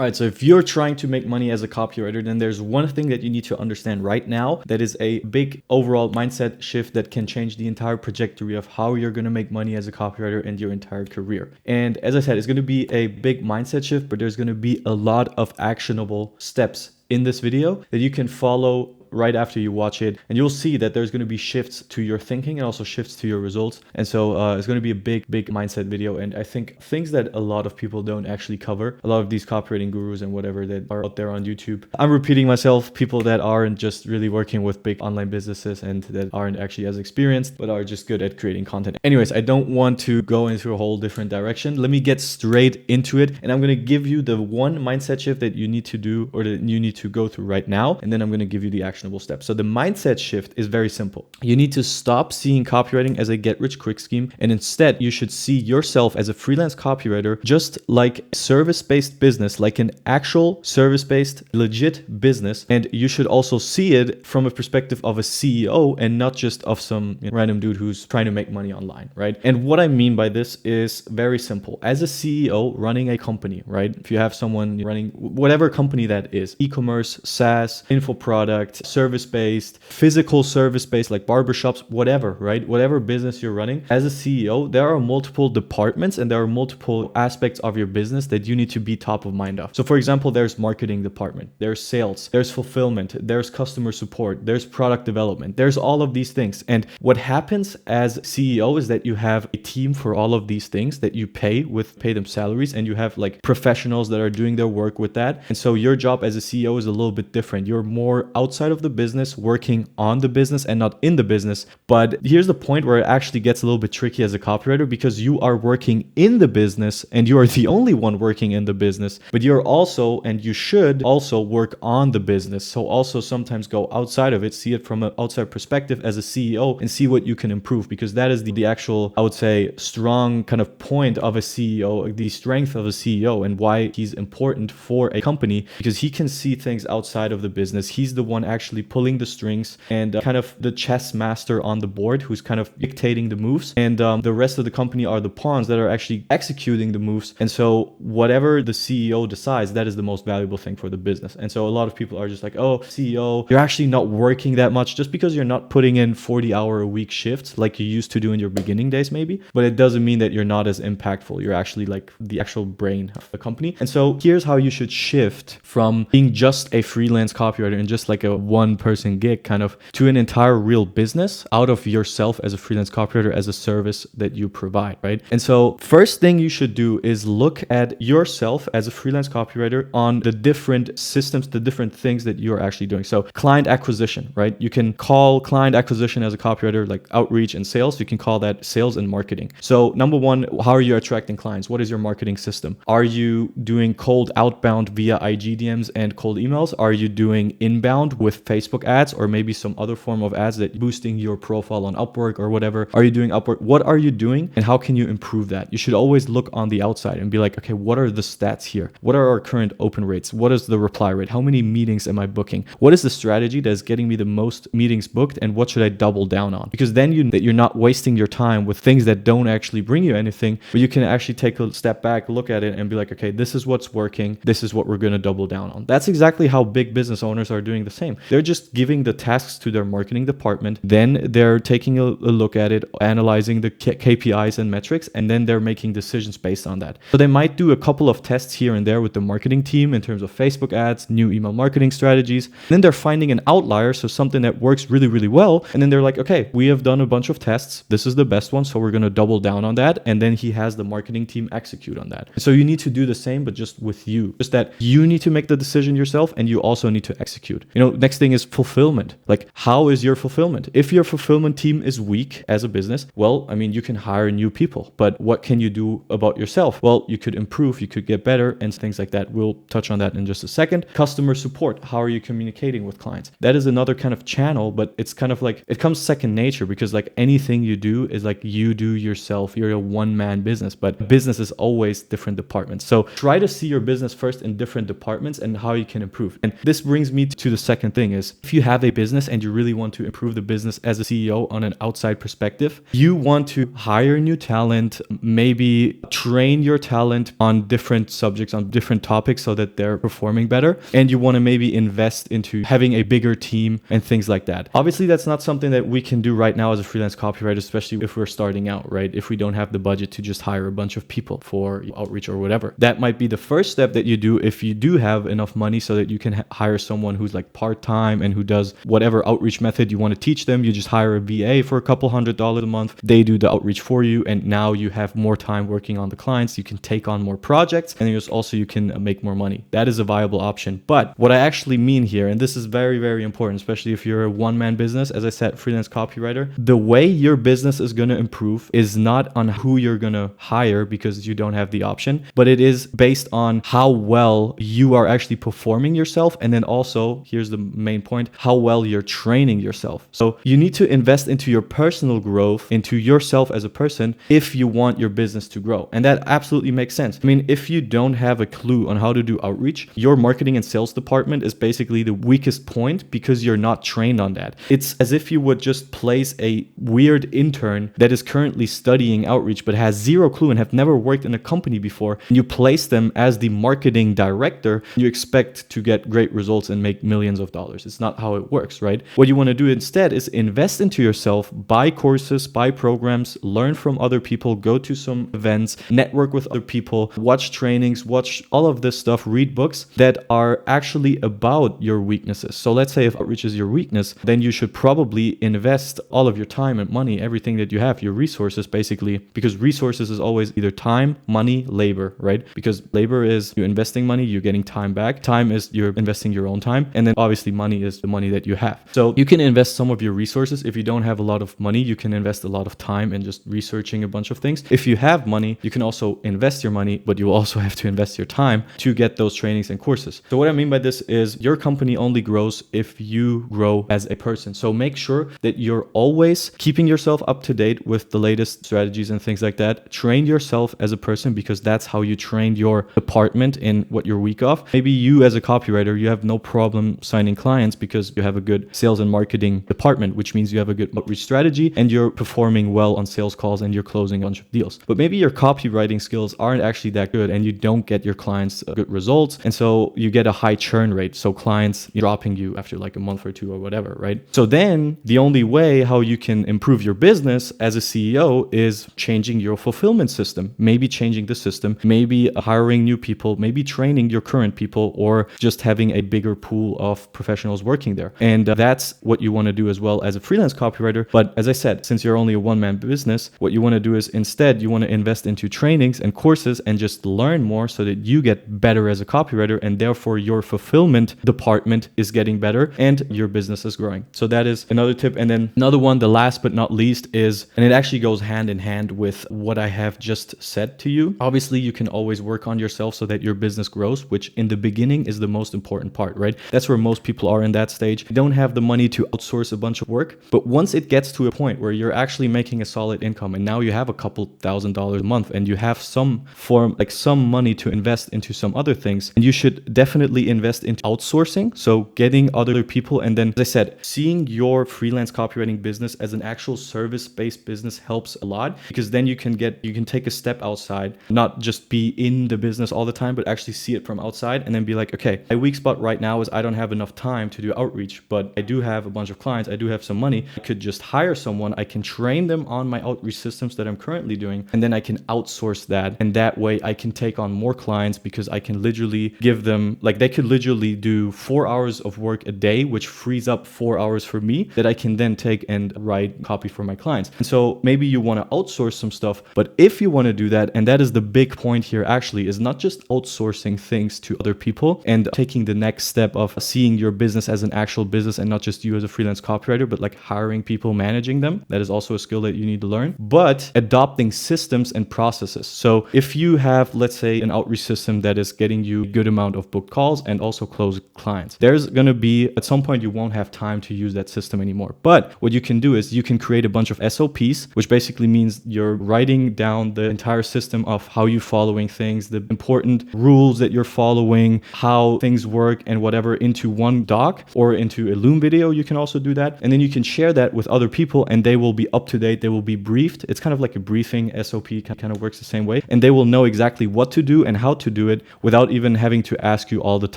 All right, so if you're trying to make money as a copywriter, then there's one thing that you need to understand right now that is a big overall mindset shift that can change the entire trajectory of how you're going to make money as a copywriter in your entire career. And as I said, it's going to be a big mindset shift, but there's going to be a lot of actionable steps in this video that you can follow right after you watch it, and you'll see that there's going to be shifts to your thinking and also shifts to your results. And so it's going to be a big mindset video, and I think things that a lot of people don't actually cover, a lot of these copywriting gurus and whatever that are out there on YouTube. I'm repeating myself, people that aren't just really working with big online businesses and that aren't actually as experienced but are just good at creating content. Anyways, I don't want to go into a whole different direction. Let me get straight into it, and I'm going to give you the one mindset shift that you need to do or that you need to go through right now, and then I'm going to give you the actionable steps. So the mindset shift is very simple. You need to stop seeing copywriting as a get-rich-quick scheme, and instead you should see yourself as a freelance copywriter just like service-based business, like an actual service-based legit business. And you should also see it from a perspective of a CEO and not just of some random dude who's trying to make money online, right? And what I mean by this is very simple. As a CEO running a company, right? If you have someone running whatever company that is, e-commerce, SaaS, info product, service-based, physical service-based, like barbershops, whatever, right? Whatever business you're running, as a CEO, there are multiple departments and there are multiple aspects of your business that you need to be top of mind of. So for example, there's marketing department, there's sales, there's fulfillment, there's customer support, there's product development, there's all of these things. And what happens as CEO is that you have a team for all of these things that you pay them salaries, and you have like professionals that are doing their work with that. And so your job as a CEO is a little bit different. You're more outside of the business, working on the business and not in the business. But here's the point where it actually gets a little bit tricky as a copywriter, because you are working in the business and you are the only one working in the business, but you're also, and you should also work on the business. So also sometimes go outside of it, see it from an outside perspective as a CEO and see what you can improve, because that is the actual, I would say, strong kind of point of a CEO, the strength of a CEO and why he's important for a company, because he can see things outside of the business. He's the one actually pulling the strings and kind of the chess master on the board who's kind of dictating the moves, and the rest of the company are the pawns that are actually executing the moves. And so whatever the CEO decides, that is the most valuable thing for the business. And so a lot of people are just like, oh, CEO, you're actually not working that much just because you're not putting in 40-hour-a-week shifts like you used to do in your beginning days maybe, but it doesn't mean that you're not as impactful. You're actually like the actual brain of the company. And so here's how you should shift from being just a freelance copywriter and just like a one-person gig kind of to an entire real business out of yourself as a freelance copywriter, as a service that you provide, right? And so first thing you should do is look at yourself as a freelance copywriter on the different systems, the different things that you're actually doing. So client acquisition, right? You can call client acquisition as a copywriter like outreach and sales. You can call that sales and marketing. So number one, how are you attracting clients? What is your marketing system? Are you doing cold outbound via IG DMs and cold emails? Are you doing inbound with Facebook ads or maybe some other form of ads that boosting your profile on Upwork or whatever? Are you doing Upwork? What are you doing and how can you improve that? You should always look on the outside and be like, okay, what are the stats here? What are our current open rates? What is the reply rate? How many meetings am I booking? What is the strategy that is getting me the most meetings booked, and what should I double down on? Because then you're not wasting your time with things that don't actually bring you anything, but you can actually take a step back, look at it and be like, okay, this is what's working. This is what we're going to double down on. That's exactly how big business owners are doing the same. They're just giving the tasks to their marketing department. Then they're taking a look at it, analyzing the KPIs and metrics, and then they're making decisions based on that. So they might do a couple of tests here and there with the marketing team in terms of Facebook ads, new email marketing strategies. And then they're finding an outlier, so something that works really, really well. And then they're like, okay, we have done a bunch of tests. This is the best one, so we're going to double down on that. And then he has the marketing team execute on that. So you need to do the same, but just with you. Just that you need to make the decision yourself, and you also need to execute. Next thing is fulfillment. Like, how is your fulfillment? If your fulfillment team is weak as a business, well, I mean, you can hire new people, but what can you do about yourself? Well, you could improve, you could get better, and things like that. We'll touch on that in just a second. Customer support. How are you communicating with clients? That is another kind of channel, but it's kind of like, it comes second nature, because like anything you do is like you do yourself. You're a one-man business, but business is always different departments. So try to see your business first in different departments and how you can improve. And this brings me to the second thing. thing is, if you have a business and you really want to improve the business as a CEO on an outside perspective, you want to hire new talent, maybe train your talent on different subjects, on different topics so that they're performing better. And you want to maybe invest into having a bigger team and things like that. Obviously, that's not something that we can do right now as a freelance copywriter, especially if we're starting out, right? If we don't have the budget to just hire a bunch of people for outreach or whatever. That might be the first step that you do if you do have enough money so that you can hire someone who's like part-time and who does whatever outreach method you want to teach them. You just hire a VA for a couple $100s a month. They do the outreach for you. And now you have more time working on the clients. You can take on more projects and you can make more money. That is a viable option. But what I actually mean here, and this is very, very important, especially if you're a one-man business, as I said, freelance copywriter, the way your business is going to improve is not on who you're going to hire because you don't have the option, but it is based on how well you are actually performing yourself. And then also, here's the main point, how well you're training yourself. So you need to invest into your personal growth, into yourself as a person, if you want your business to grow. And that absolutely makes sense. I mean, if you don't have a clue on how to do outreach, your marketing and sales department is basically the weakest point because you're not trained on that. It's as if you would just place a weird intern that is currently studying outreach but has zero clue and have never worked in a company before, and you place them as the marketing director. You expect to get great results and make millions of dollars. It's not how it works, right? What you want to do instead is invest into yourself, buy courses, buy programs, learn from other people, go to some events, network with other people, watch trainings, watch all of this stuff, read books that are actually about your weaknesses. So let's say if outreach is your weakness, then you should probably invest all of your time and money, everything that you have, your resources basically, because resources is always either time, money, labor, right? Because labor is you investing money, you're getting time back. Time is you're investing your own time. And then obviously money is the money that you have. So you can invest some of your resources. If you don't have a lot of money, you can invest a lot of time in just researching a bunch of things. If you have money, you can also invest your money, but you also have to invest your time to get those trainings and courses. So what I mean by this is your company only grows if you grow as a person. So make sure that you're always keeping yourself up to date with the latest strategies and things like that. Train yourself as a person because that's how you train your department in what you're weak of. Maybe you as a copywriter, you have no problem signing clients because you have a good sales and marketing department, which means you have a good outreach strategy and you're performing well on sales calls and you're closing a bunch of deals. But maybe your copywriting skills aren't actually that good and you don't get your clients good results. And so you get a high churn rate. So clients dropping you after like a month or two or whatever, right? So then the only way how you can improve your business as a CEO is changing your fulfillment system, maybe changing the system, maybe hiring new people, maybe training your current people, or just having a bigger pool of professionals working there. And that's what you want to do as well as a freelance copywriter. But as I said, since you're only a one-man business, what you want to do is instead you want to invest into trainings and courses and just learn more so that you get better as a copywriter and therefore your fulfillment department is getting better and your business is growing. So that is another tip. And then another one, the last but not least is, and it actually goes hand in hand with what I have just said to you. Obviously, you can always work on yourself so that your business grows, which in the beginning is the most important part, right? That's where most people are in that stage. You don't have the money to outsource a bunch of work, but once it gets to a point where you're actually making a solid income and now you have a couple $1,000s a month and you have some form, like some money to invest into some other things, and you should definitely invest into outsourcing. So getting other people, and then, as I said, seeing your freelance copywriting business as an actual service-based business helps a lot, because then you can take a step outside, not just be in the business all the time, but actually see it from outside and then be like, okay, my weak spot right now is I don't have enough time to do outreach, but I do have a bunch of clients, I do have some money. I could just hire someone, I can train them on my outreach systems that I'm currently doing, and then I can outsource that. And that way I can take on more clients because I can literally give them, like, they could literally do 4 hours of work a day, which frees up 4 hours for me that I can then take and write copy for my clients. And so maybe you want to outsource some stuff, but if you want to do that, and that is the big point here actually, is not just outsourcing things to other people and taking the next step of seeing your business as an actual business and not just you as a freelance copywriter, but like hiring people, managing them. That is also a skill that you need to learn, but adopting systems and processes. So if you have, let's say, an outreach system that is getting you a good amount of booked calls and also close clients, there's going to be, at some point, you won't have time to use that system anymore. But what you can do is you can create a bunch of SOPs, which basically means you're writing down the entire system of how you're following things, the important rules that you're following, how things work and whatever, into one doc or into a Loom video. You can also do that. And then you can share that with other people and they will be up to date. They will be briefed. It's kind of like a briefing. SOP kind of works the same way. And they will know exactly what to do and how to do it without even having to ask you all the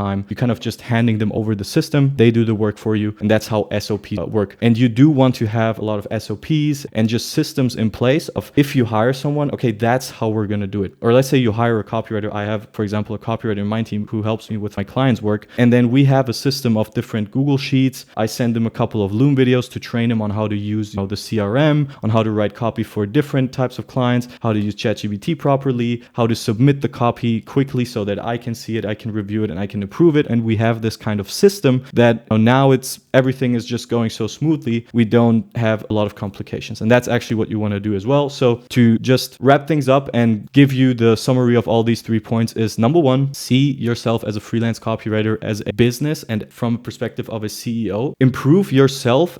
time. You kind of just handing them over the system. They do the work for you. And that's how SOPs work. And you do want to have a lot of SOPs and just systems in place of if you hire someone, okay, that's how we're going to do it. Or let's say you hire a copywriter. I have, for example, a copywriter in my team who helps me with my clients' work. And then we have a system of different Google Sheets. I send them a couple of Loom videos to train them on how to use the CRM, on how to write copy for different types of clients, how to use ChatGPT properly, how to submit the copy quickly so that I can see it, I can review it, and I can approve it. And we have this kind of system that now everything is just going so smoothly. We don't have a lot of complications. And that's actually what you want to do as well. So to just wrap things up and give you the summary of all these 3 points is number 1, see yourself as a freelance copywriter, as a business and from a perspective of a CEO. Improve yourself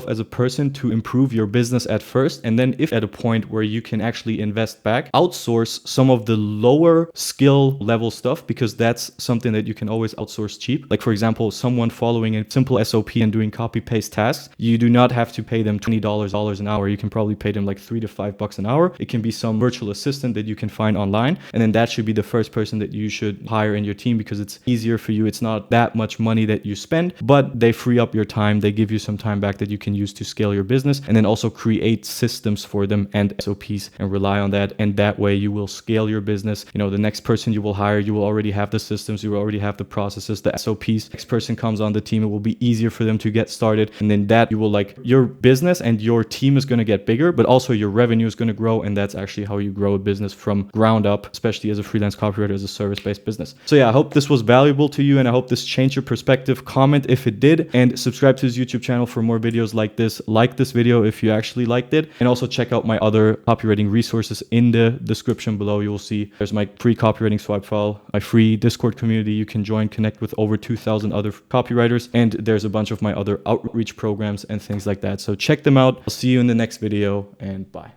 as a person to improve your business at first. And then if at a point where you can actually invest back, outsource some of the lower skill level stuff, because that's something that you can always outsource cheap. Like for example, someone following a simple SOP and doing copy paste tasks, you do not have to pay them $20 an hour. You can probably pay them like $3 to $5 an hour. It can be some virtual assistant that you can find online. And then that should be the first person that you should hire in your team because it's easier for you. It's not that much money that you spend, but they free up your time. They give you some time back that you can use to scale your business, and then also create systems for them and SOPs and rely on that. And that way you will scale your business. The next person you will hire, you will already have the systems, you will already have the processes, the SOPs. Next person comes on the team, it will be easier for them to get started. And then that you will your business and your team is going to get bigger, but also your revenue is going to grow. And that's actually how you grow a business from ground up, especially as a freelance copywriter, as a service-based business. So yeah, I hope this was valuable to you and I hope this changed your perspective. Comment if it did, and subscribe to his YouTube channel for more videos like this. Like this video if you actually liked it, and also check out my other copywriting resources in the description below. You will see there's my free copywriting swipe file, my free Discord community you can join, connect with over 2,000 other copywriters, and there's a bunch of my other outreach programs and things like that. So check them out. I'll see you in the next video, and bye.